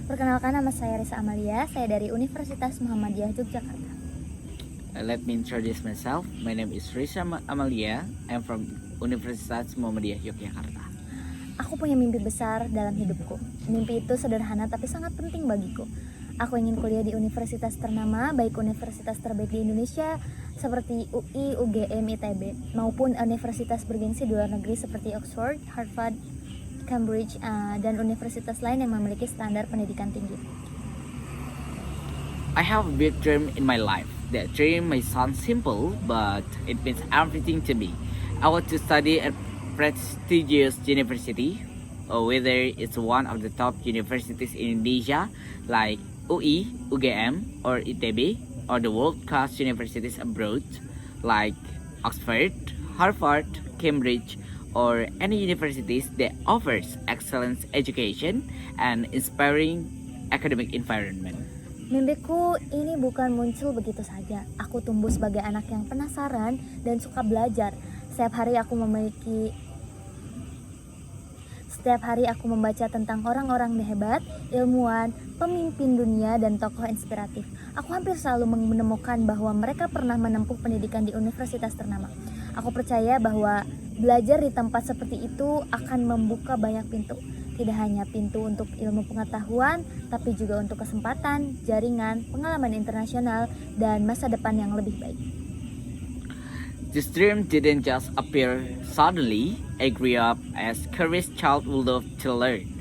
Perkenalkan, nama saya Risa Amalia, saya dari Universitas Muhammadiyah Yogyakarta. Let me introduce myself. My name is Risa Amalia. I'm from Universitas Muhammadiyah Yogyakarta. Aku punya mimpi besar dalam hidupku. Mimpi itu sederhana tapi sangat penting bagiku. Aku ingin kuliah di universitas ternama, baik universitas terbaik di Indonesia seperti UI, UGM, ITB, maupun universitas bergengsi di luar negeri seperti Oxford, Harvard, Cambridge, dan universitas lain yang memiliki standar pendidikan tinggi. I have a big dream in my life. That dream may sound simple, but it means everything to me. I want to study at prestigious university, or whether it's one of the top universities in Indonesia, like UI, UGM, or ITB, or the world-class universities abroad, like Oxford, Harvard, Cambridge, or any universities that offers excellent education and inspiring academic environment. Mimpiku ini bukan muncul begitu saja. Aku tumbuh sebagai anak yang penasaran dan suka belajar. Setiap hari aku membaca tentang orang-orang hebat, ilmuwan, pemimpin dunia, dan tokoh inspiratif. Aku hampir selalu menemukan bahwa mereka pernah menempuh pendidikan di universitas ternama. Aku percaya bahwa belajar di tempat seperti itu akan membuka banyak pintu. Tidak hanya pintu untuk ilmu pengetahuan, tapi juga untuk kesempatan, jaringan, pengalaman internasional, dan masa depan yang lebih baik. This dream didn't just appear suddenly. I grew up as curious child who loved to learn.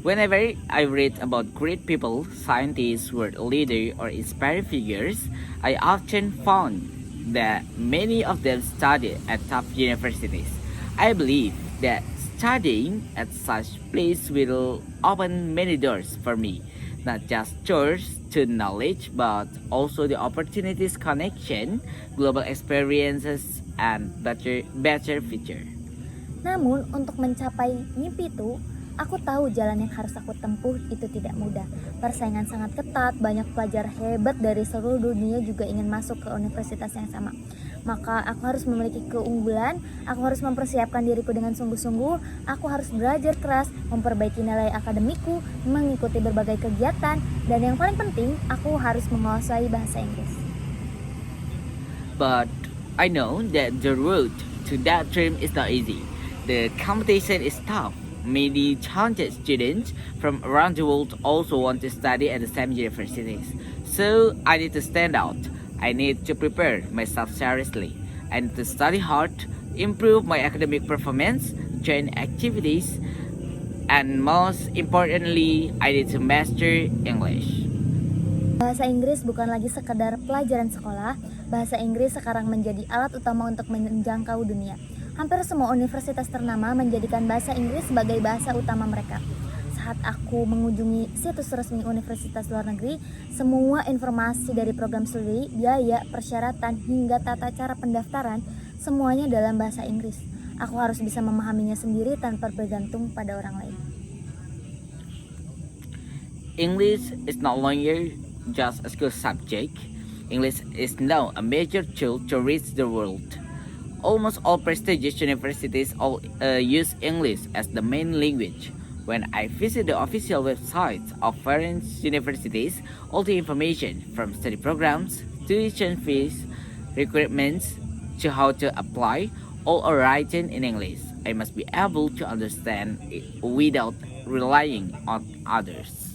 Whenever I read about great people, scientists, world leaders, or inspiring figures, I often found that many of them studied at top universities. I believe that studying at such place will open many doors for me, not just doors to knowledge, but also the opportunities, connection, global experiences, and better future. Namun, untuk mencapai mimpi itu, aku tahu jalan yang harus aku tempuh itu tidak mudah. Persaingan sangat ketat, banyak pelajar hebat dari seluruh dunia juga ingin masuk ke universitas yang sama. Maka aku harus memiliki keunggulan, aku harus mempersiapkan diriku dengan sungguh-sungguh, aku harus belajar keras, memperbaiki nilai akademiku, mengikuti berbagai kegiatan, dan yang paling penting, aku harus menguasai bahasa Inggris. But I know that the road to that dream is not easy. The competition is tough. Many talented students from around the world also want to study at the same universities. So I need to stand out. I need to prepare myself seriously. I need to study hard, improve my academic performance, join activities, and most importantly, I need to master English. Bahasa Inggris bukan lagi sekedar pelajaran sekolah, bahasa Inggris sekarang menjadi alat utama untuk menjangkau dunia. Hampir semua universitas ternama menjadikan bahasa Inggris sebagai bahasa utama mereka. Saat aku mengunjungi situs resmi universitas luar negeri, semua informasi dari program studi, biaya, persyaratan, hingga tata cara pendaftaran, semuanya dalam bahasa Inggris. Aku harus bisa memahaminya sendiri tanpa bergantung pada orang lain. English is no longer just a school subject. English is now a major tool to reach the world. Almost all prestigious universities use English as the main language. When I visit the official websites of foreign universities, all the information from study programs, tuition fees, requirements, to how to apply, all are written in English. I must be able to understand it without relying on others.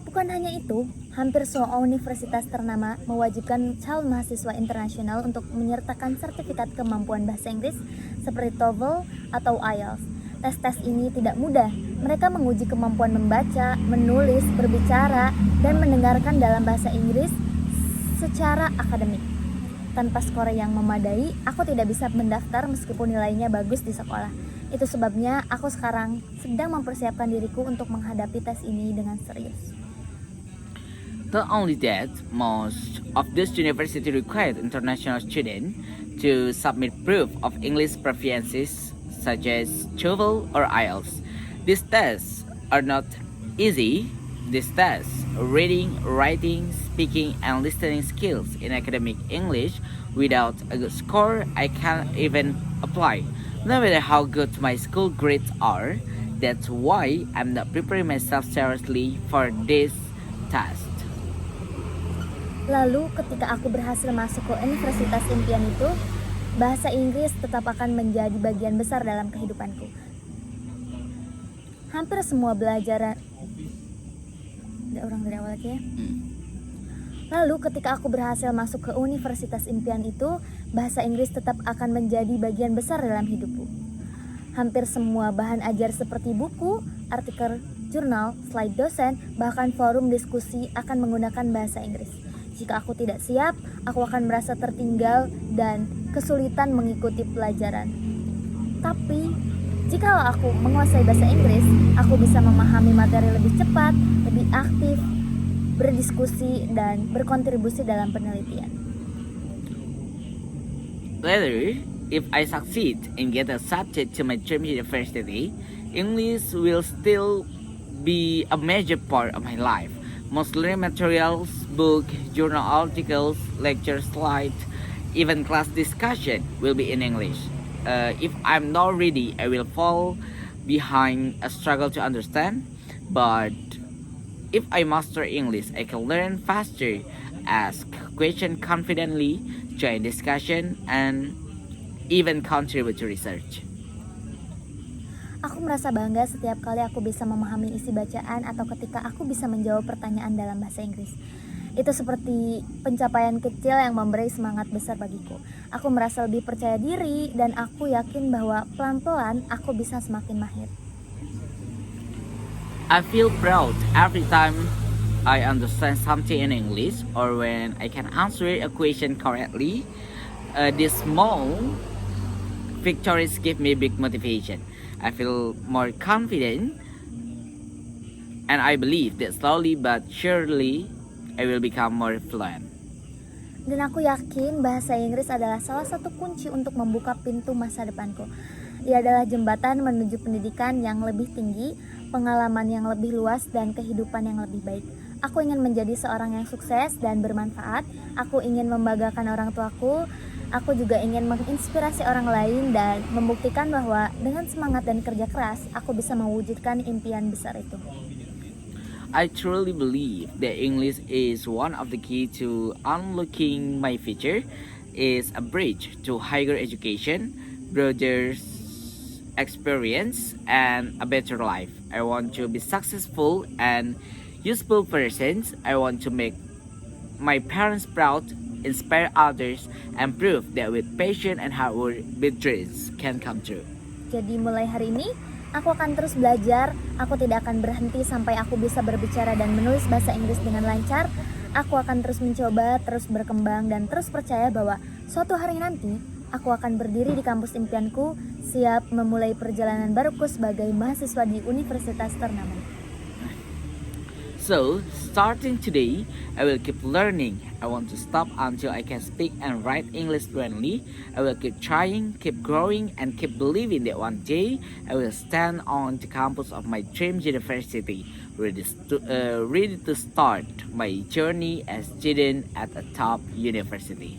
Bukan hanya itu, hampir semua universitas ternama mewajibkan calon mahasiswa internasional untuk menyertakan sertifikat kemampuan bahasa Inggris seperti TOEFL atau IELTS. Tes-tes ini tidak mudah. Mereka menguji kemampuan membaca, menulis, berbicara, dan mendengarkan dalam bahasa Inggris secara akademik. Tanpa skor yang memadai, aku tidak bisa mendaftar meskipun nilainya bagus di sekolah. Itu sebabnya aku sekarang sedang mempersiapkan diriku untuk menghadapi tes ini dengan serius. Not only that, most of these universities require international students to submit proof of English proficiencies such as TOEFL or IELTS. These tests are not easy. These tests, reading, writing, speaking, and listening skills in academic English, without a good score, I can't even apply. No matter how good my school grades are, That's why I'm not preparing myself seriously for this test. Lalu ketika aku berhasil masuk ke universitas impian itu, bahasa Inggris tetap akan menjadi bagian besar dalam kehidupanku. Hampir semua belajaran... Udah orang dari awal aja ya. Lalu ketika aku berhasil masuk ke universitas impian itu, bahasa Inggris tetap akan menjadi bagian besar dalam hidupku. Hampir semua bahan ajar seperti buku, artikel, jurnal, slide dosen, bahkan forum diskusi akan menggunakan bahasa Inggris. Jika aku tidak siap, aku akan merasa tertinggal dan kesulitan mengikuti pelajaran. Tapi, jikalau aku menguasai bahasa Inggris, aku bisa memahami materi lebih cepat, lebih aktif, berdiskusi, dan berkontribusi dalam penelitian. Later, if I succeed in getting accepted to my dream university, English will still be a major part of my life. Most learning materials, books, journal articles, lecture slides, even class discussion will be in English. If I'm not ready, I will fall behind, a struggle to understand. But if I master English, I can learn faster, ask questions confidently, join discussion, and even contribute to research. Aku merasa bangga setiap kali aku bisa memahami isi bacaan atau ketika aku bisa menjawab pertanyaan dalam bahasa Inggris. Itu seperti pencapaian kecil yang memberi semangat besar bagiku. Aku merasa lebih percaya diri dan aku yakin bahwa pelan-pelan aku bisa semakin mahir. I feel proud every time I understand something in English or when I can answer a question correctly. These small victories give me big motivation. I feel more confident and I believe that slowly but surely I will become more fluent. Dan aku yakin bahasa Inggris adalah salah satu kunci untuk membuka pintu masa depanku. Ia adalah jembatan menuju pendidikan yang lebih tinggi, pengalaman yang lebih luas, dan kehidupan yang lebih baik. Aku ingin menjadi seorang yang sukses dan bermanfaat. Aku ingin membanggakan orang tuaku. Aku juga ingin menginspirasi orang lain dan membuktikan bahwa dengan semangat dan kerja keras, aku bisa mewujudkan impian besar itu. I truly believe that English is one of the key to unlocking my future. It's a bridge to higher education, broader experience, and a better life. I want to be successful and useful person. I want to make my parents proud, inspire others, and prove that with passion and hard work, big dreams can come true. Jadi mulai hari ini, aku akan terus belajar. Aku tidak akan berhenti sampai aku bisa berbicara dan menulis bahasa Inggris dengan lancar. Aku akan terus mencoba, terus berkembang, dan terus percaya bahwa suatu hari nanti, aku akan berdiri di kampus impianku, siap memulai perjalanan baruku sebagai mahasiswa di universitas ternama. So, starting today, I will keep learning. I want to stop until I can speak and write English fluently. I will keep trying, keep growing, and keep believing that one day I will stand on the campus of my dream university, ready to start my journey as student at a top university.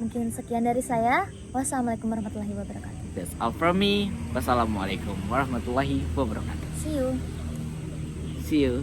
Mungkin sekian dari saya. Wassalamualaikum warahmatullahi wabarakatuh. That's all from me. Wassalamualaikum warahmatullahi wabarakatuh. See you. See you.